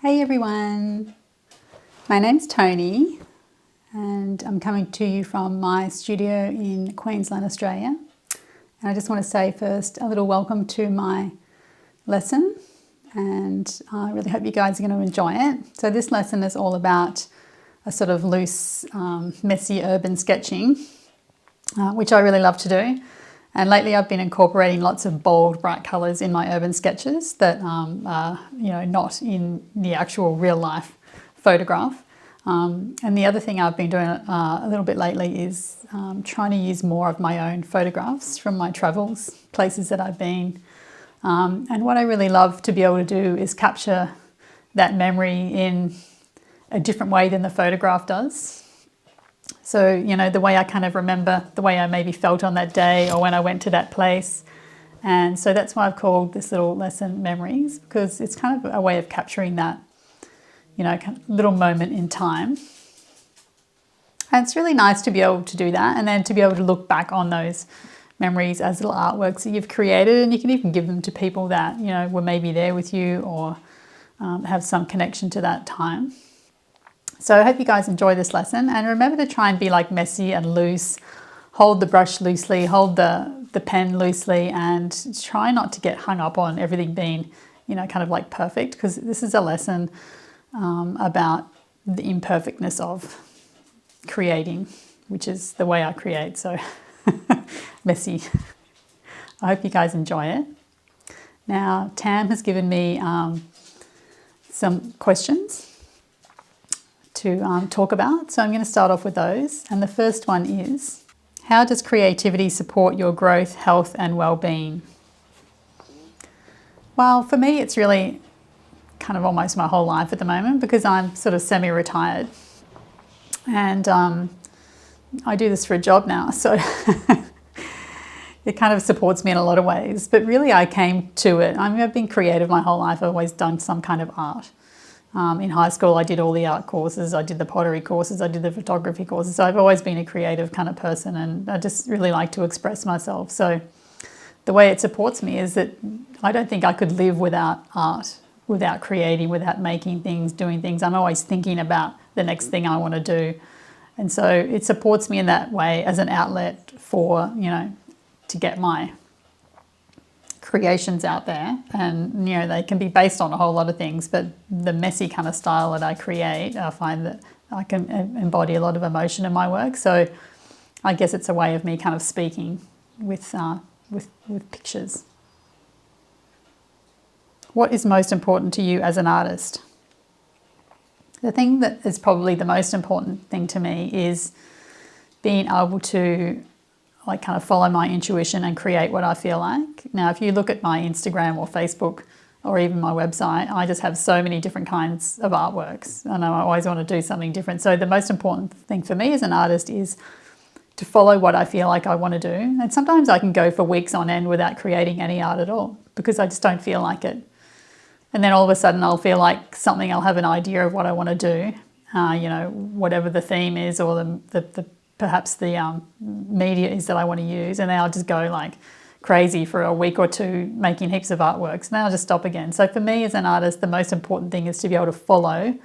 Hey everyone, my name's Toni and I'm coming to you from my studio in Queensland, Australia. And I just want to say first a little welcome to my lesson, and I really hope you guys are going to enjoy it. So this lesson is all about a sort of loose, messy urban sketching, which I really love to do. And lately I've been incorporating lots of bold, bright colours in my urban sketches that are, not in the actual real life photograph. And the other thing I've been doing a little bit lately is trying to use more of my own photographs from my travels, places that I've been. And what I really love to be able to do is capture that memory in a different way than the photograph does. So, the way I kind of remember, the way I maybe felt on that day or when I went to that place. And so that's why I've called this little lesson Memories, because it's kind of a way of capturing that, kind of little moment in time. And it's really nice to be able to do that and then to be able to look back on those memories as little artworks that you've created, and you can even give them to people that, were maybe there with you or have some connection to that time. So I hope you guys enjoy this lesson, and remember to try and be like messy and loose. Hold the brush loosely, hold the pen loosely, and try not to get hung up on everything being, kind of like perfect, because this is a lesson about the imperfectness of creating, which is the way I create. So messy. I hope you guys enjoy it. Now, Tam has given me some questions to talk about. So I'm going to start off with those. And the first one is, how does creativity support your growth, health and well-being? Well, for me, it's really kind of almost my whole life at the moment, because I'm sort of semi-retired and I do this for a job now. So it kind of supports me in a lot of ways. But really I came to it. I've been creative my whole life. I've always done some kind of art. In high school, I did all the art courses, I did the pottery courses, I did the photography courses. So I've always been a creative kind of person, and I just really like to express myself. So the way it supports me is that I don't think I could live without art, without creating, without making things, doing things. I'm always thinking about the next thing I want to do. And so it supports me in that way as an outlet for, to get my creations out there. And they can be based on a whole lot of things, but the messy kind of style that I create, I find that I can embody a lot of emotion in my work. So I guess it's a way of me kind of speaking with pictures. What is most important to you as an artist? The thing that is probably the most important thing to me is being able to kind of follow my intuition and create what I feel like. Now, if you look at my Instagram or Facebook or even my website, I just have so many different kinds of artworks, and I always want to do something different. So the most important thing for me as an artist is to follow what I feel like I want to do. And sometimes I can go for weeks on end without creating any art at all, because I just don't feel like it. And then all of a sudden I'll feel like something, I'll have an idea of what I want to do, whatever the theme is or perhaps the media is that I want to use, and then I'll just go like crazy for a week or two making heaps of artworks, and then I'll just stop again. So for me as an artist, the most important thing is to be able to follow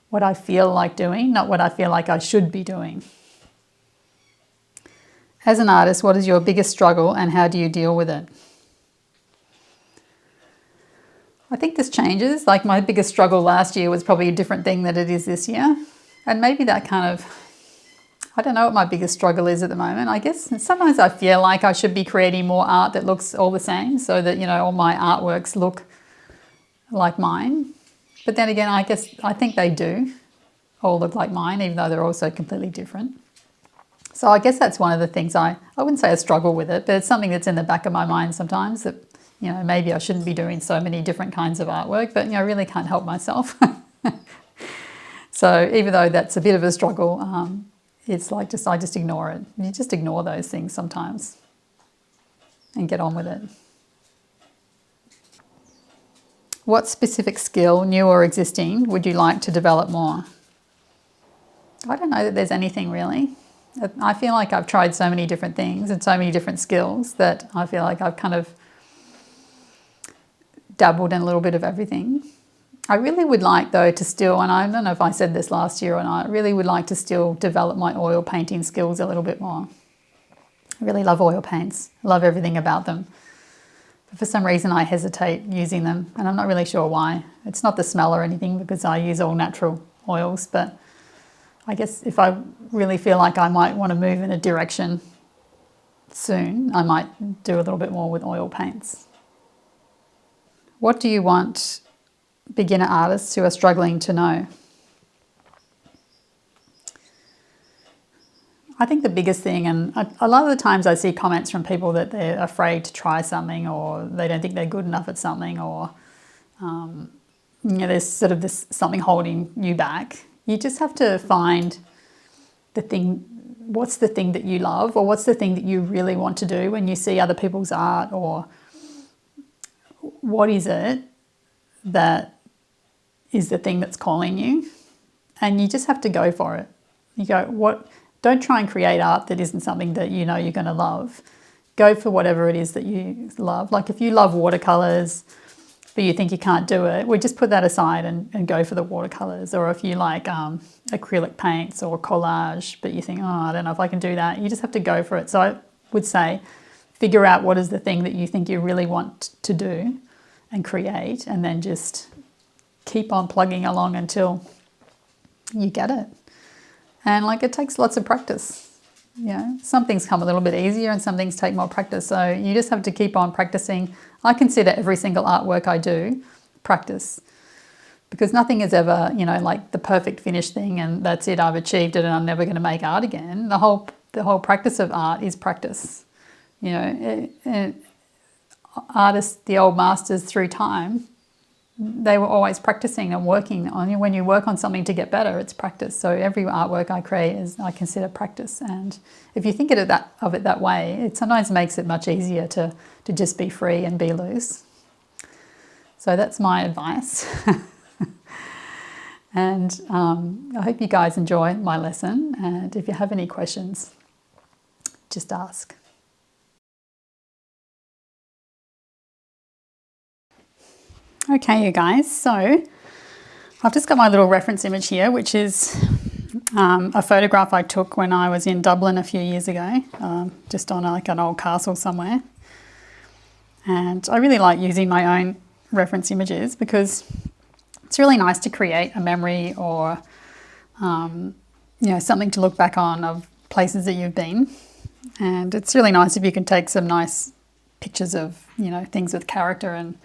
what I feel like doing, not what I feel like I should be doing. As an artist, what is your biggest struggle and how do you deal with it? I think this changes. Like my biggest struggle last year was probably a different thing than it is this year. And maybe that kind of, I don't know what my biggest struggle is at the moment. I guess sometimes I feel like I should be creating more art that looks all the same, so that, all my artworks look like mine. But then again, I think they do all look like mine, even though they're also completely different. So I guess that's one of the things I wouldn't say I struggle with it, but it's something that's in the back of my mind sometimes, that, maybe I shouldn't be doing so many different kinds of artwork, but, I really can't help myself. So even though that's a bit of a struggle, it's like I just ignore it. You just ignore those things sometimes and get on with it. What specific skill, new or existing, would you like to develop more? I don't know that there's anything really. I feel like I've tried so many different things and so many different skills that I feel like I've kind of dabbled in a little bit of everything. I really would like though to still, and I don't know if I said this last year or not, I really would like to still develop my oil painting skills a little bit more. I really love oil paints. I love everything about them. But for some reason I hesitate using them, and I'm not really sure why. It's not the smell or anything because I use all natural oils, but I guess if I really feel like I might want to move in a direction soon, I might do a little bit more with oil paints. What do you want beginner artists who are struggling to know? I think the biggest thing, and a lot of the times I see comments from people that they're afraid to try something, or they don't think they're good enough at something, or there's sort of this something holding you back. You just have to find the thing. What's the thing that you love, or what's the thing that you really want to do when you see other people's art, or what is it that is the thing that's calling you? And you just have to go for it. You go, what? Don't try and create art that isn't something that you know you're going to love. Go for whatever it is that you love. Like if you love watercolours, but you think you can't do it, well, just put that aside and go for the watercolours. Or if you like acrylic paints or collage, but you think, oh, I don't know if I can do that, you just have to go for it. So I would say figure out what is the thing that you think you really want to do and create, and then just keep on plugging along until you get it. And like it takes lots of practice. Some things come a little bit easier and some things take more practice. So you just have to keep on practicing. I consider every single artwork I do practice, because nothing is ever, like the perfect finished thing and that's it, I've achieved it and I'm never going to make art again. The whole practice of art is practice. Artists, the old masters through time, they were always practicing and working on you. When you work on something to get better, it's practice. So every artwork I create I consider practice. And if you think of it that way, it sometimes makes it much easier to just be free and be loose. So that's my advice. And I hope you guys enjoy my lesson. And if you have any questions, just ask. Okay, you guys, so I've just got my little reference image here, which is a photograph I took when I was in Dublin a few years ago, just on like an old castle somewhere. And I really like using my own reference images because it's really nice to create a memory or something to look back on of places that you've been. And it's really nice if you can take some nice pictures of things with character, and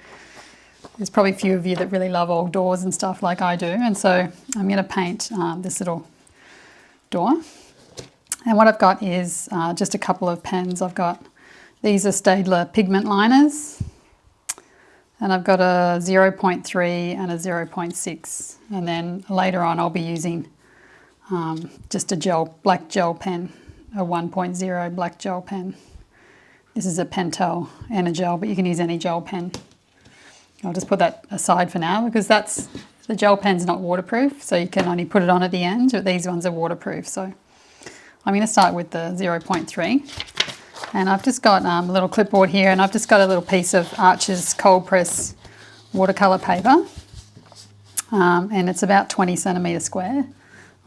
there's probably a few of you that really love old doors and stuff like I do. And so I'm going to paint this little door. And what I've got is just a couple of pens. These are Staedtler pigment liners. And I've got a 0.3 and a 0.6. And then later on I'll be using just a black gel pen, a 1.0 black gel pen. This is a Pentel Energel, but you can use any gel pen. I'll just put that aside for now because the gel pen's not waterproof, so you can only put it on at the end, but these ones are waterproof. So I'm going to start with the 0.3. And I've just got a little clipboard here, and I've just got a little piece of Arches cold press watercolour paper. And it's about 20 centimetres square.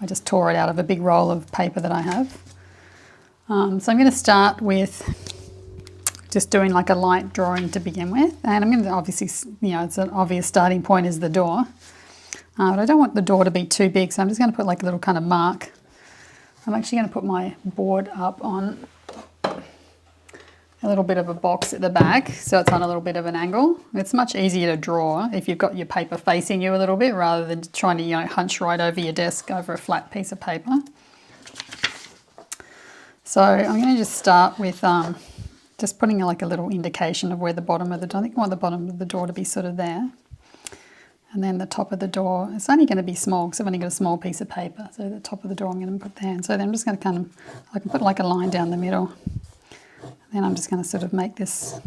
I just tore it out of a big roll of paper that I have. So I'm going to start with just doing like a light drawing to begin with. And I'm going to obviously, it's an obvious starting point is the door. But I don't want the door to be too big, so I'm just going to put like a little kind of mark. I'm actually going to put my board up on a little bit of a box at the back, so it's on a little bit of an angle. It's much easier to draw if you've got your paper facing you a little bit rather than trying to hunch right over your desk over a flat piece of paper. So I'm going to just start with just putting like a little indication of where the bottom of the door, I think I want the bottom of the door to be sort of there. And then the top of the door, it's only going to be small because I've only got a small piece of paper. So the top of the door I'm going to put there. And so then I'm just going to I can put like a line down the middle. And then I'm just going to sort of make this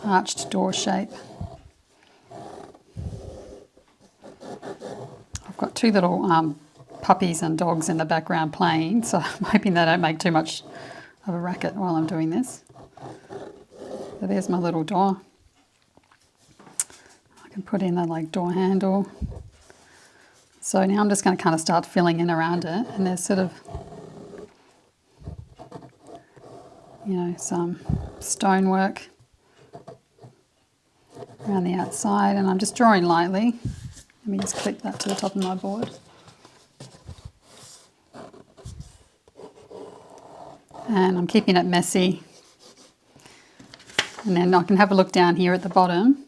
arched door shape. I've got two little puppies and dogs in the background playing, so I'm hoping they don't make too much of a racket while I'm doing this. So there's my little door. can put in the like door handle. So now I'm just going to kind of start filling in around it, and there's sort of, you know, some stonework around the outside, and I'm just drawing lightly. Let me just clip that to the top of my board. And I'm keeping it messy. And then I can have a look down here at the bottom,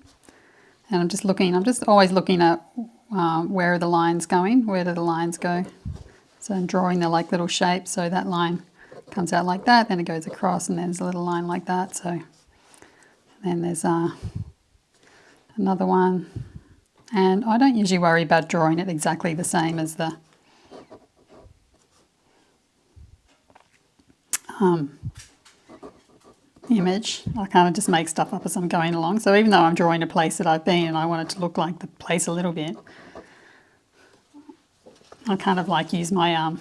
and I'm just always looking at where are the lines going, where do the lines go. So I'm drawing the like little shape, so that line comes out like that, then it goes across, and then there's a little line like that. So then there's another one, and I don't usually worry about drawing it exactly the same as the image. I kind of just make stuff up as I'm going along. So even though I'm drawing a place that I've been and I want it to look like the place a little bit, I kind of like use my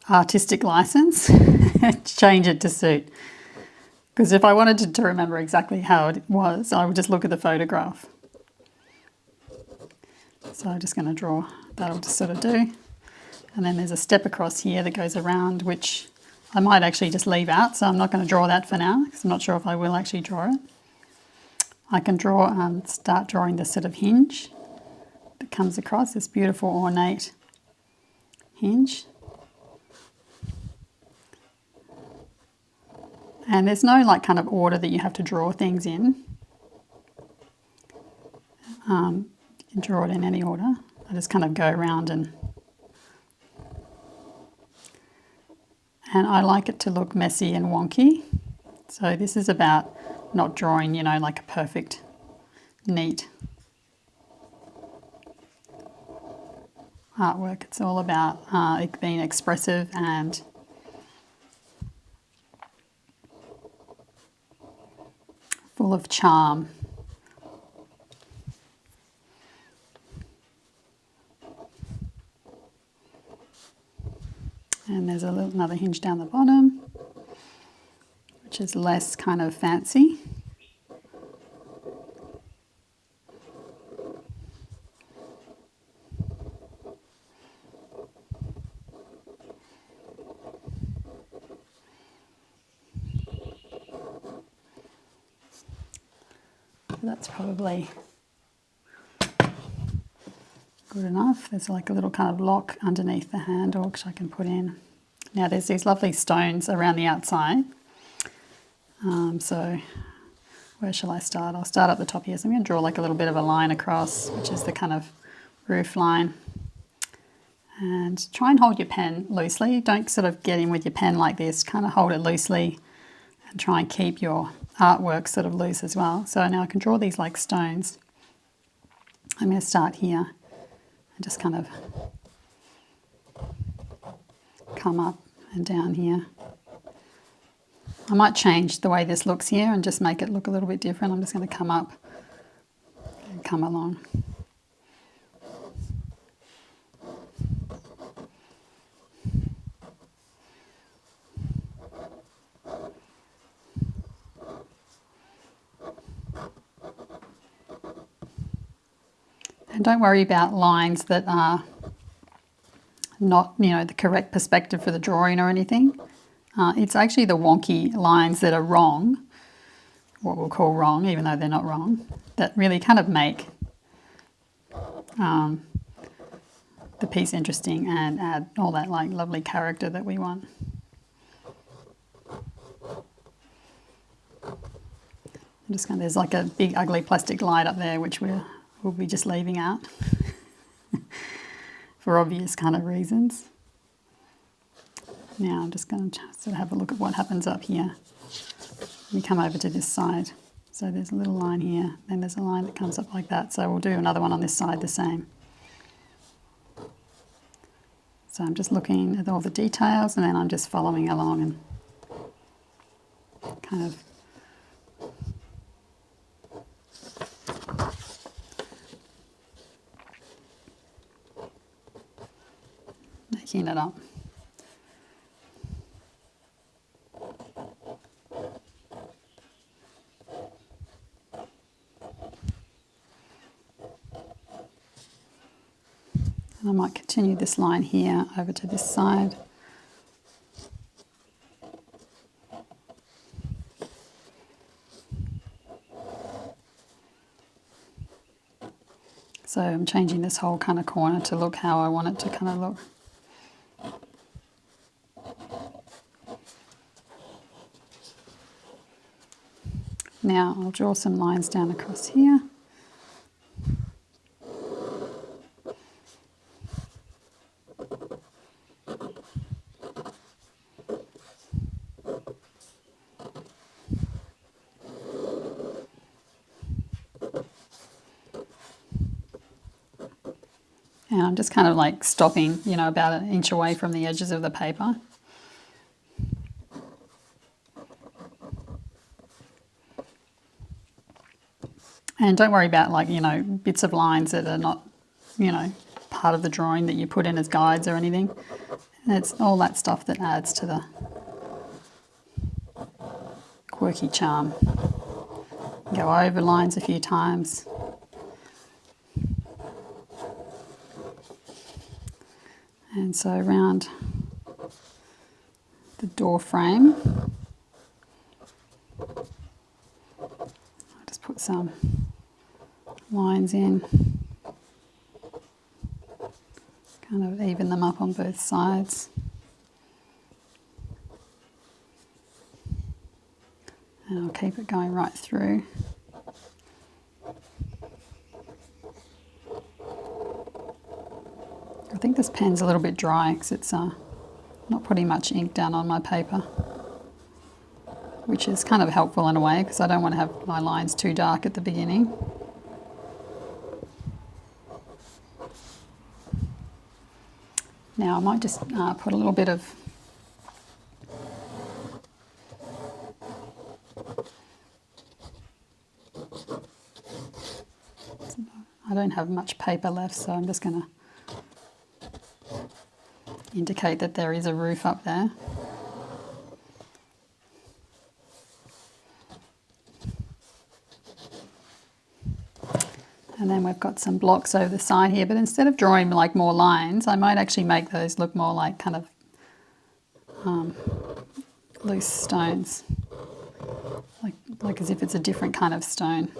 artistic license and change it to suit. Because if I wanted to remember exactly how it was, I would just look at the photograph. So I'm just going to draw, that'll just sort of do. And then there's a step across here that goes around, which I might actually just leave out, so I'm not going to draw that for now, because I'm not sure if I will actually draw it. I can start drawing the sort of hinge that comes across, this beautiful ornate hinge. And there's no like kind of order that you have to draw things in. You can draw it in any order. I just kind of go around and I like it to look messy and wonky. So this is about not drawing, you know, like a perfect, neat artwork. It's all about it being expressive and full of charm. And there's another hinge down the bottom, which is less kind of fancy. That's probably good enough. There's like a little kind of lock underneath the handle which I can put in. Now there's these lovely stones around the outside. So where shall I start? I'll start up the top here. So I'm going to draw like a little bit of a line across, which is the kind of roof line. And try and hold your pen loosely. Don't sort of get in with your pen like this. Kind of hold it loosely and try and keep your artwork sort of loose as well. So now I can draw these like stones. I'm going to start here and just kind of come up and down here. I might change the way this looks here and just make it look a little bit different. I'm just going to come up and come along. And don't worry about lines that are not, you know, the correct perspective for the drawing or anything. It's actually the wonky lines that are wrong, what we'll call wrong, even though they're not wrong, that really kind of make the piece interesting and add all that like lovely character that we want. I'm just going, there's like a big ugly plastic light up there which we'll be just leaving out for obvious kind of reasons. Now I'm just going to sort of have a look at what happens up here. Let me come over to this side. So there's a little line here, then there's a line that comes up like that. So we'll do another one on this side the same. So I'm just looking at all the details and then I'm just following along and kind of making it up. And I might continue this line here over to this side. So I'm changing this whole kind of corner to look how I want it to kind of look. Now I'll draw some lines down across here. And I'm just kind of like stopping, you know, about 1 inch away from the edges of the paper. And don't worry about, like, you know, bits of lines that are not, you know, part of the drawing that you put in as guides or anything. It's all that stuff that adds to the quirky charm. Go over lines a few times. And so around the door frame, I'll just put some lines in, kind of even them up on both sides. And I'll keep it going right through. I think this pen's a little bit dry because it's not putting much ink down on my paper, which is kind of helpful in a way because I don't want to have my lines too dark at the beginning. Now I might just put a little bit of I don't have much paper left, so I'm just going to indicate that there is a roof up there. And then we've got some blocks over the side here, but instead of drawing like more lines, I might actually make those look more like kind of loose stones, like as if it's a different kind of stone.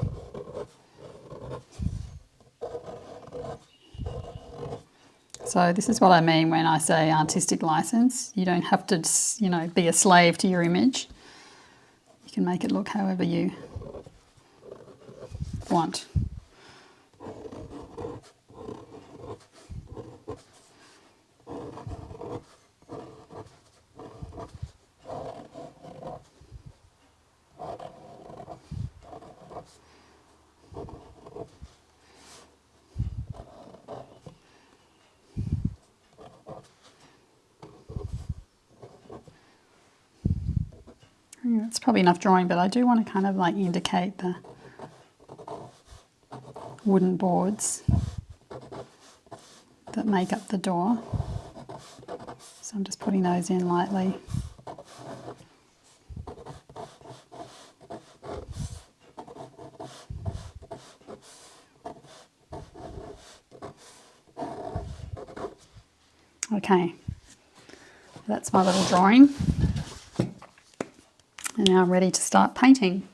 So this is what I mean when I say artistic license. You don't have to, you know, be a slave to your image. You can make it look however you want. It's probably enough drawing, but I do want to kind of like indicate the wooden boards that make up the door. So I'm just putting those in lightly. Okay, that's my little drawing. And now I'm ready to start painting.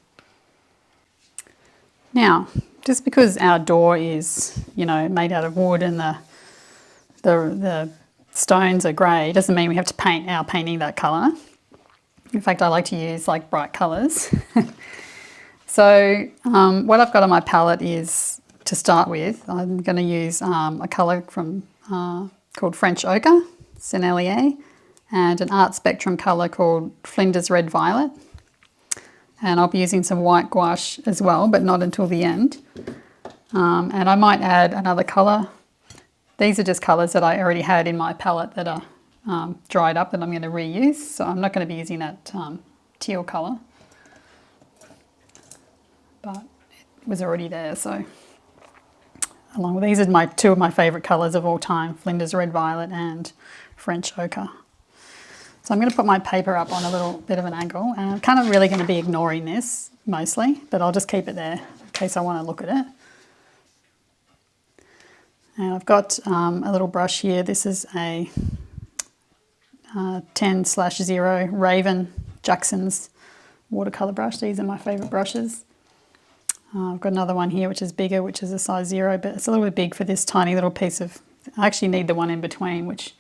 Now, just because our door is, you know, made out of wood and the stones are grey, doesn't mean we have to paint our painting that colour. In fact, I like to use like bright colours. So what I've got on my palette is, to start with, I'm going to use a colour from called French Ochre, Sennelier, and an art spectrum colour called Flinders Red Violet. And I'll be using some white gouache as well, but not until the end. And I might add another colour. These are just colours that I already had in my palette that are dried up that I'm going to reuse. So I'm not going to be using that teal colour. But it was already there, so. Along with these are two of my favourite colours of all time, Flinders Red Violet and French Ochre. So I'm going to put my paper up on a little bit of an angle, and I'm kind of really going to be ignoring this mostly, but I'll just keep it there in case I want to look at it. And I've got a little brush here. This is a 10/0 Raven Jackson's watercolour brush. These are my favourite brushes. I've got another one here which is bigger, which is a size 0, but it's a little bit big for this tiny little piece of... I actually need the one in between, which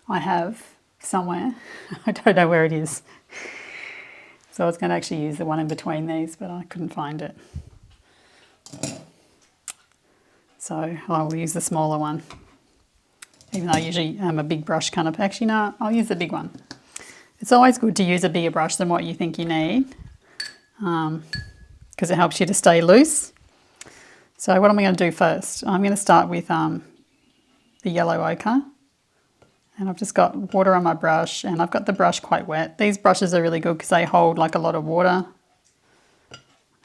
I have somewhere. I don't know where it is. So I was going to actually use the one in between these, but I couldn't find it. So I will use the smaller one. Even though I usually am a big brush kind of... Actually, no, I'll use the big one. It's always good to use a bigger brush than what you think you need, because it helps you to stay loose. So what am I going to do first? I'm going to start with the yellow ochre. And I've just got water on my brush, and I've got the brush quite wet. These brushes are really good because they hold like a lot of water.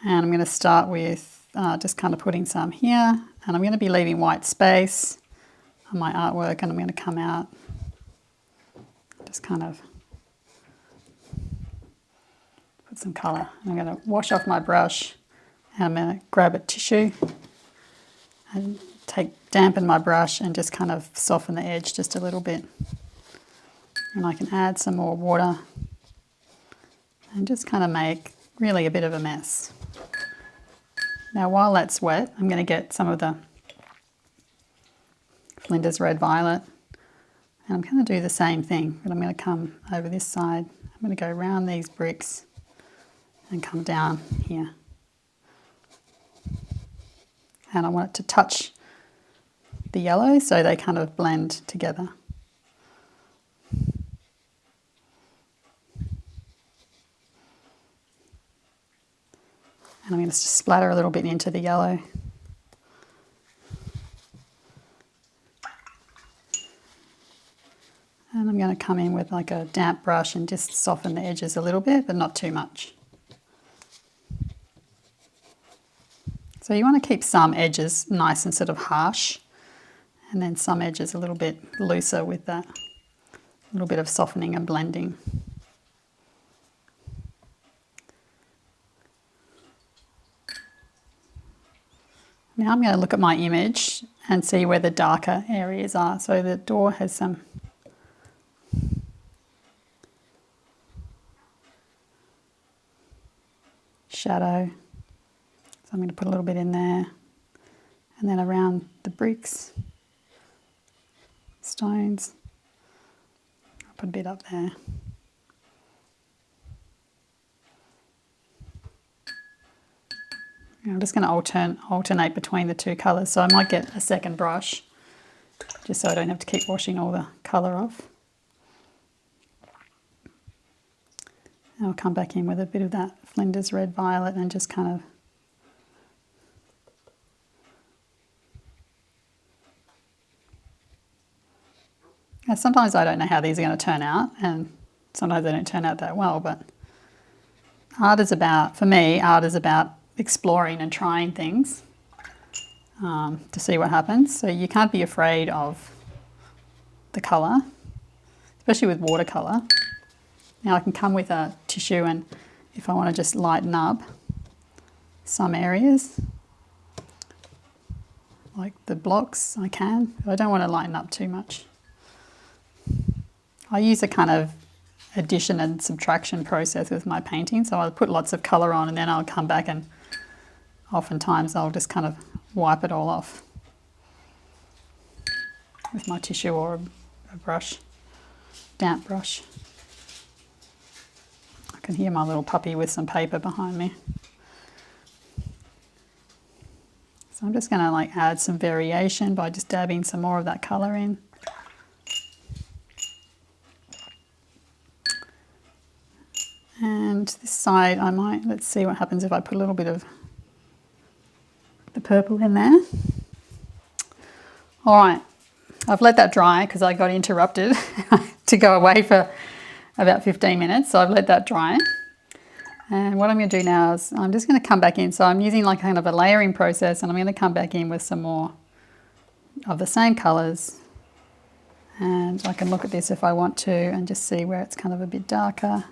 And I'm going to start with just kind of putting some here, and I'm going to be leaving white space on my artwork, and I'm going to come out, just kind of put some colour. I'm going to wash off my brush, and I'm going to grab a tissue and dampen my brush and just kind of soften the edge just a little bit. And I can add some more water and just kind of make really a bit of a mess. Now while that's wet, I'm going to get some of the Flinders Red Violet, and I'm going to do the same thing, but I'm going to come over this side. I'm going to go around these bricks and come down here. And I want it to touch the yellow so they kind of blend together. And I'm going to splatter a little bit into the yellow. And I'm going to come in with like a damp brush and just soften the edges a little bit, but not too much. So you want to keep some edges nice and sort of harsh, and then some edges a little bit looser with that little bit of softening and blending. Now I'm going to look at my image and see where the darker areas are. So the door has some shadow. So I'm going to put a little bit in there, and then around the bricks, stones, I'll put a bit up there. I'm just going to alternate between the two colours, so I might get a second brush just so I don't have to keep washing all the colour off. And I'll come back in with a bit of that Flinders Red Violet and just kind of now, sometimes I don't know how these are going to turn out, and sometimes they don't turn out that well, but art is about, for me, art is about exploring and trying things to see what happens. So you can't be afraid of the colour, especially with watercolour. Now I can come with a tissue, and if I want to just lighten up some areas, like the blocks, I can, but I don't want to lighten up too much. I use a kind of addition and subtraction process with my painting, so I'll put lots of colour on and then I'll come back and oftentimes I'll just kind of wipe it all off with my tissue or a brush, damp brush. I can hear my little puppy with some paper behind me. So I'm just going to like add some variation by just dabbing some more of that colour in. And this side I might, let's see what happens if I put a little bit of the purple in there. All right, I've let that dry because I got interrupted to go away for about 15 minutes. So I've let that dry. And what I'm going to do now is I'm just going to come back in. So I'm using like kind of a layering process, and I'm going to come back in with some more of the same colours. And I can look at this if I want to and just see where it's kind of a bit darker.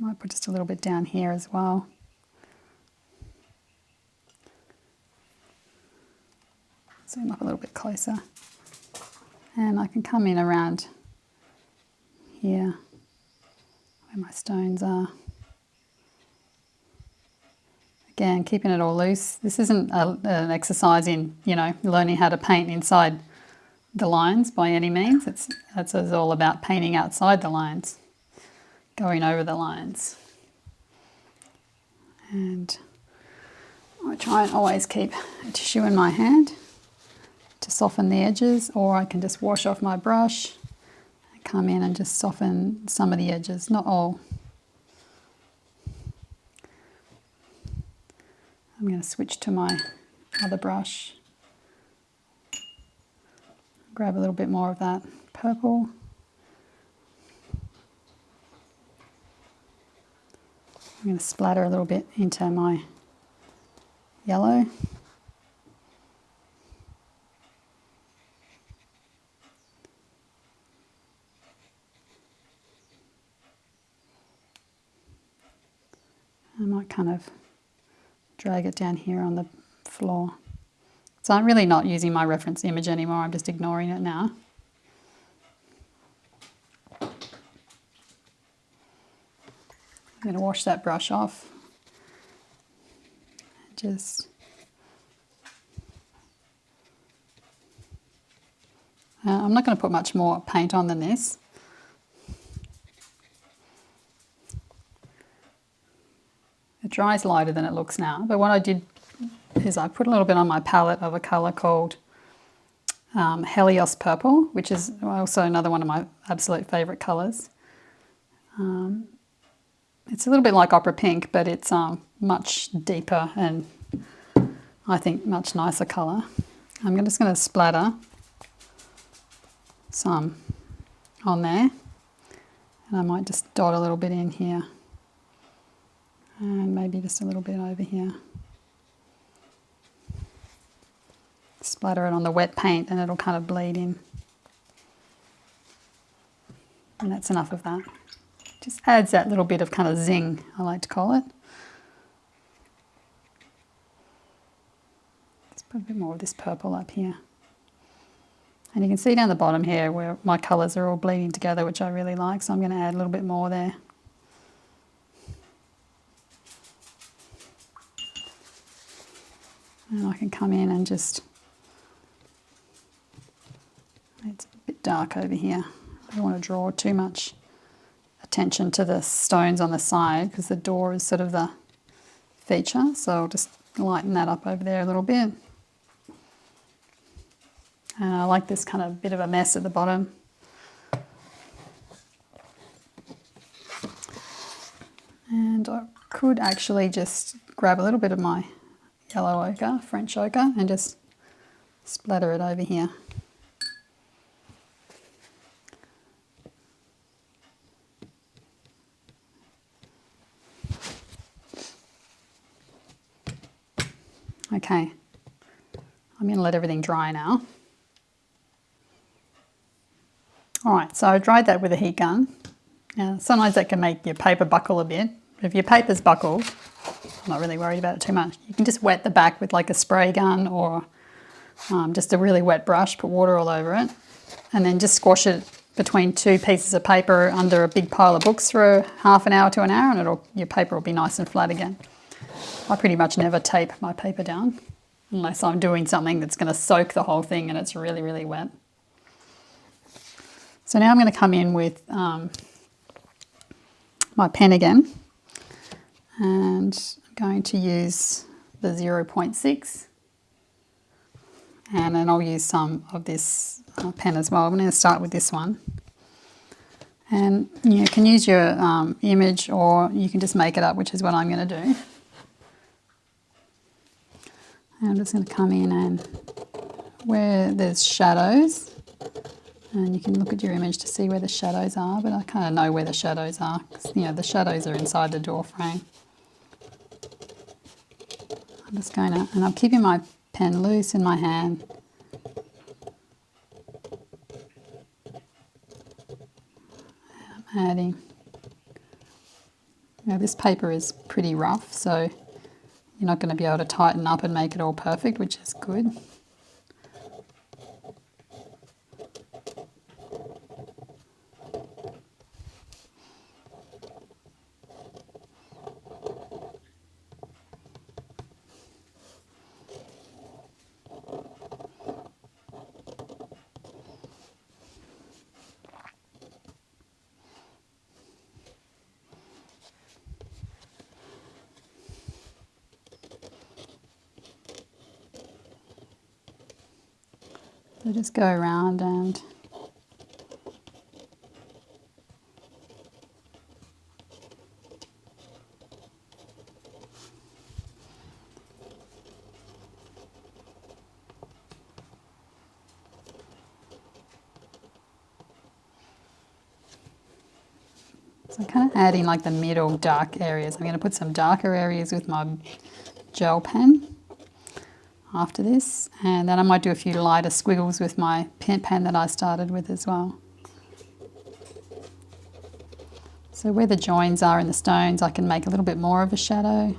I might put just a little bit down here as well. zoom up a little bit closer. And I can come in around here where my stones are. Again, keeping it all loose. This isn't an exercise in, learning how to paint inside the lines by any means. It's all about painting outside the lines, going over the lines. And I try and always keep a tissue in my hand to soften the edges, or I can just wash off my brush and come in and just soften some of the edges, not all. I'm going to switch to my other brush, grab a little bit more of that purple. I'm going to splatter a little bit into my yellow. I might kind of drag it down here on the floor. So I'm really not using my reference image anymore, I'm just ignoring it now. I'm going to wash that brush off. I'm not going to put much more paint on than this. It dries lighter than it looks now, but what I did is I put a little bit on my palette of a colour called Helios Purple, which is also another one of my absolute favourite colours. It's a little bit like Opera Pink, but it's much deeper and I think much nicer colour. I'm just going to splatter some on there, and I might just dot a little bit in here and maybe just a little bit over here. Splatter it on the wet paint and it'll kind of bleed in. And that's enough of that. Just adds that little bit of kind of zing, I like to call it. Let's put a bit more of this purple up here. And you can see down the bottom here where my colours are all bleeding together, which I really like, so I'm going to add a little bit more there. And I can come in and just, it's a bit dark over here. I don't want to draw too much attention to the stones on the side because the door is sort of the feature, so I'll just lighten that up over there a little bit. And I like this kind of bit of a mess at the bottom. And I could actually just grab a little bit of my yellow ochre, French ochre, and just splatter it over here. Okay, I'm going to let everything dry now. Alright, so I dried that with a heat gun. Now, sometimes that can make your paper buckle a bit. If your paper's buckled, I'm not really worried about it too much. You can just wet the back with like a spray gun or just a really wet brush, put water all over it, and then just squash it between two pieces of paper under a big pile of books for half an hour to an hour, and your paper will be nice and flat again. I pretty much never tape my paper down unless I'm doing something that's going to soak the whole thing and it's really, really wet. So now I'm going to come in with my pen again, and I'm going to use the 0.6, and then I'll use some of this pen as well. I'm going to start with this one, and you can use your image or you can just make it up, which is what I'm going to do. And I'm just going to come in and where there's shadows, and you can look at your image to see where the shadows are, but I kind of know where the shadows are because the shadows are inside the door frame. I'm just going to, and I'm keeping my pen loose in my hand. I'm adding. This paper is pretty rough, so you're not going to be able to tighten up and make it all perfect, which is good. So just go around and so kind of adding like the middle dark areas. I'm going to put some darker areas with my gel pen after this, and then I might do a few lighter squiggles with my pen that I started with as well. So where the joins are in the stones, I can make a little bit more of a shadow.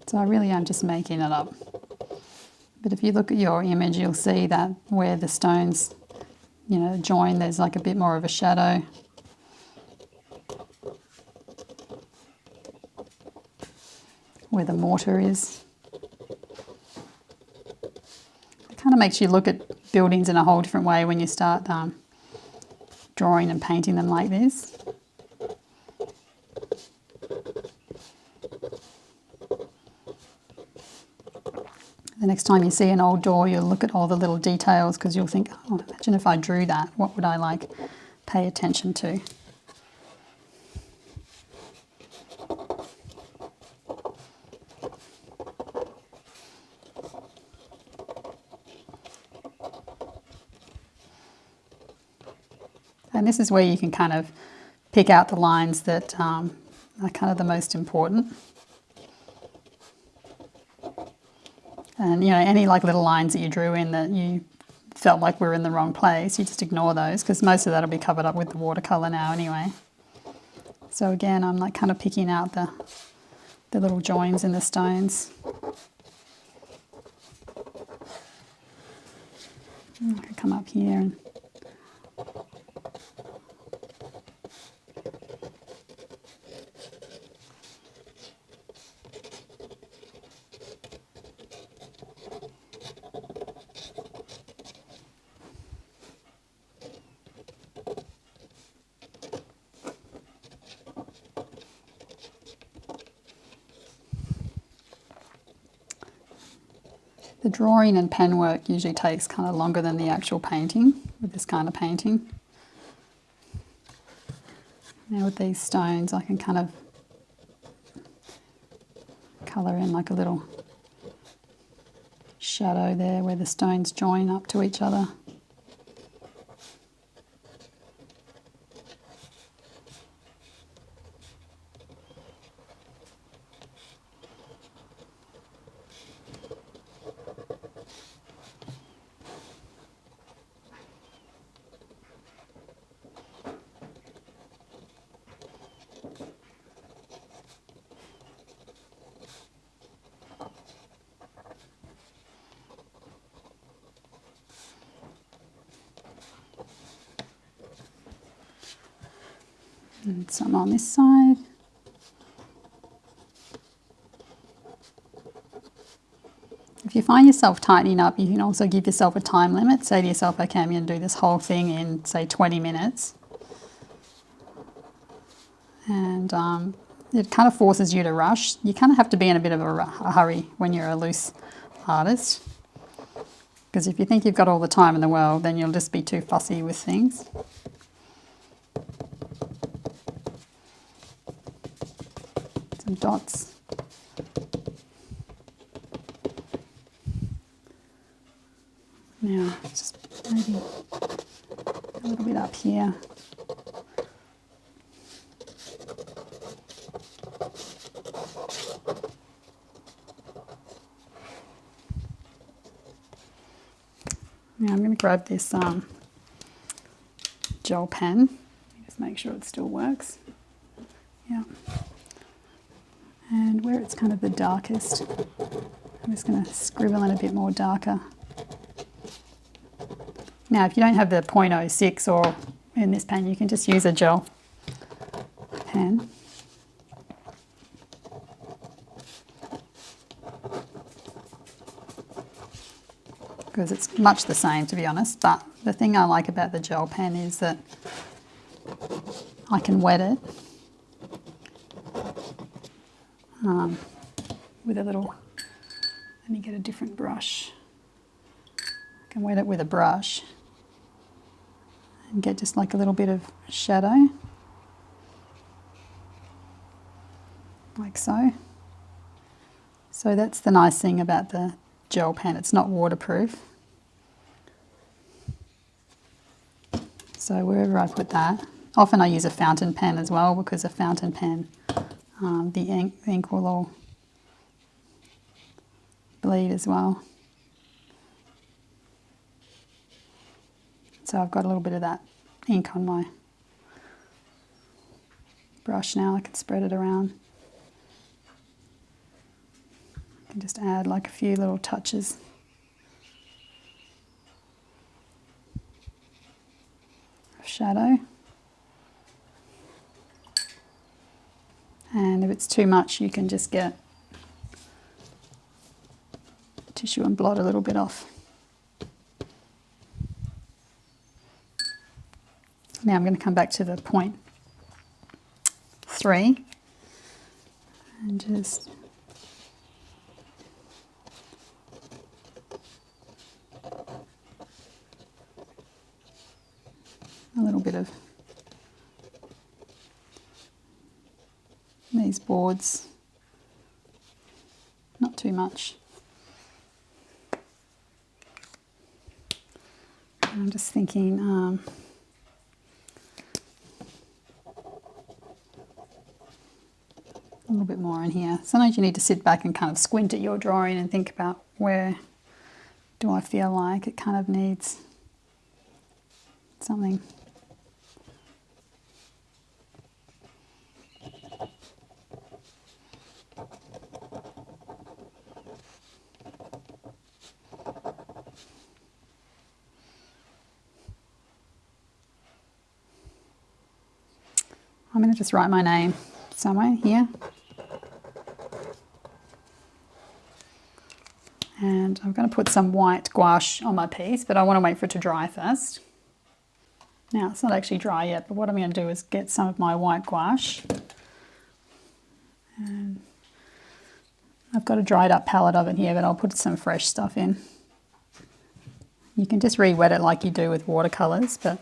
So I really am just making it up. But if you look at your image, you'll see that where the stones, you know, join, there's like a bit more of a shadow. Where the mortar is. It kind of makes you look at buildings in a whole different way when you start drawing and painting them like this. The next time you see an old door, you'll look at all the little details because you'll think, oh, imagine if I drew that, what would I like pay attention to? And this is where you can kind of pick out the lines that are kind of the most important. And, you know, any like little lines that you drew in that you felt like were in the wrong place, you just ignore those because most of that will be covered up with the watercolour now anyway. So again, I'm like kind of picking out the little joins in the stones. I can come up here and the drawing and pen work usually takes kind of longer than the actual painting with this kind of painting. Now with these stones I can kind of colour in like a little shadow there where the stones join up to each other. And some on this side. If you find yourself tightening up, you can also give yourself a time limit. Say to yourself, okay, I'm going to do this whole thing in, say, 20 minutes. And it kind of forces you to rush. You kind of have to be in a bit of a hurry when you're a loose artist. Because if you think you've got all the time in the world, then you'll just be too fussy with things. Some dots. Now, just maybe a little bit up here. Now I'm going to grab this gel pen. Just make sure it still works. Yeah. And where it's kind of the darkest, I'm just going to scribble in a bit more darker. Now, if you don't have the 0.06 or in this pen, you can just use a gel pen. Because it's much the same, to be honest, but the thing I like about the gel pen is that I can wet it with a little, let me get a different brush. I can wet it with a brush and get just like a little bit of shadow, like so. So that's the nice thing about the gel pen, it's not waterproof. So wherever I put that, often I use a fountain pen as well, because a fountain pen, the ink will all bleed as well. So I've got a little bit of that ink on my brush now. I can spread it around. I can just add like a few little touches. Of shadow. And if it's too much, you can just get tissue and blot a little bit off. Now I'm going to come back to the point 3 and just a little bit of these boards, not too much. I'm just thinking a little bit more in here. Sometimes you need to sit back and kind of squint at your drawing and think about where do I feel like it kind of needs something. I'm going to just write my name somewhere here. And I'm going to put some white gouache on my piece, but I want to wait for it to dry first. Now, it's not actually dry yet, but what I'm going to do is get some of my white gouache. And I've got a dried up palette of it here, but I'll put some fresh stuff in. You can just re-wet it like you do with watercolours, but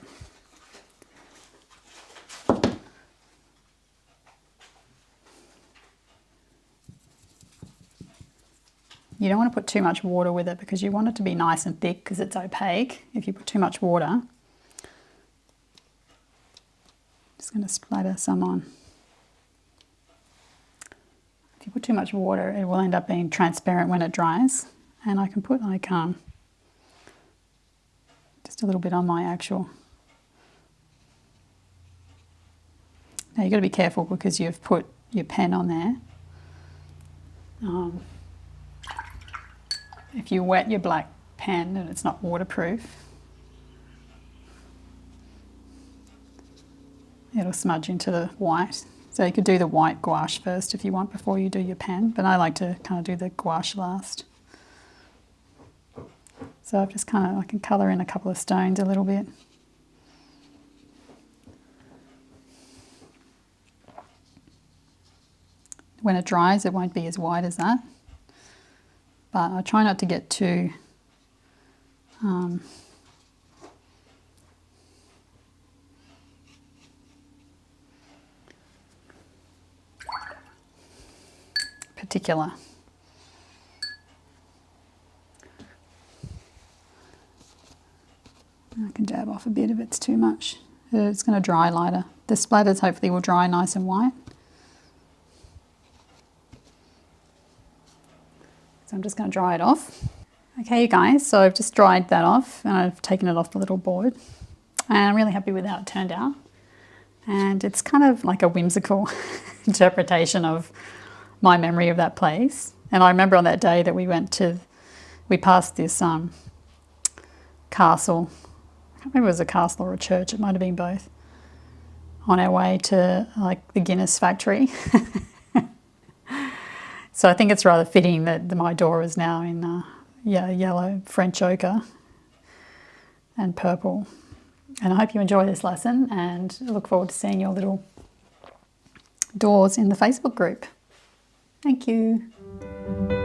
you don't want to put too much water with it because you want it to be nice and thick because it's opaque. If you put too much water, just going to splatter some on. If you put too much water, it will end up being transparent when it dries. And I can put like just a little bit on my actual. Now you've got to be careful because you've put your pen on there. If you wet your black pen and it's not waterproof, it'll smudge into the white. So you could do the white gouache first if you want before you do your pen, but I like to kind of do the gouache last. So I've just I can colour in a couple of stones a little bit. When it dries, it won't be as white as that. But I try not to get too particular. I can dab off a bit if it's too much. It's going to dry lighter. The splatters hopefully will dry nice and white. So I'm just going to dry it off. Okay, you guys, so I've just dried that off and I've taken it off the little board. And I'm really happy with how it turned out. And it's kind of like a whimsical interpretation of my memory of that place. And I remember on that day that we passed this castle. I can't remember if it was a castle or a church, it might have been both, on our way to like the Guinness factory. So I think it's rather fitting that my door is now in yellow French ochre and purple. And I hope you enjoy this lesson and I look forward to seeing your little doors in the Facebook group. Thank you.